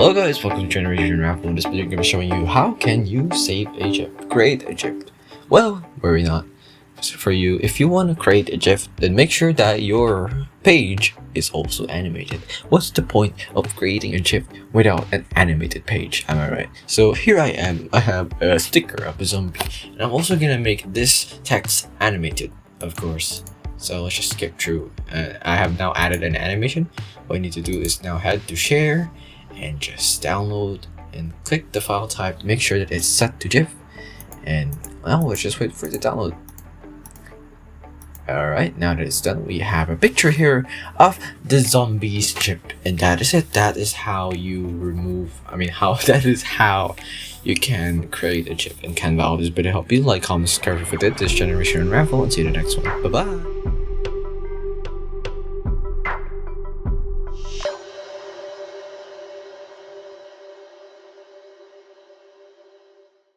Hello guys, welcome to Generation Raffle. In this video I'm going to be showing you how can you save a GIF, create a GIF. Well, worry not. So for you, if you want to create a GIF, then make sure that your page is also animated. What's the point of creating a GIF without an animated page? Am I right? So here I am, I have a sticker of a zombie, and I'm also gonna make this text animated, of course. So let's just skip through. I have now added an animation. What you need to do is now head to share and just download and click the file type. Make sure that it's set to GIF, and well, let's just wait for it to download. Alright, now that it's done, we have a picture here of the zombies GIF, and that is it. That is how you that is how you can create a GIF in Canva. I hope this video helped you. Like, comment, subscribe if you did. This Generation Raffle, and see you in the next one. Bye bye.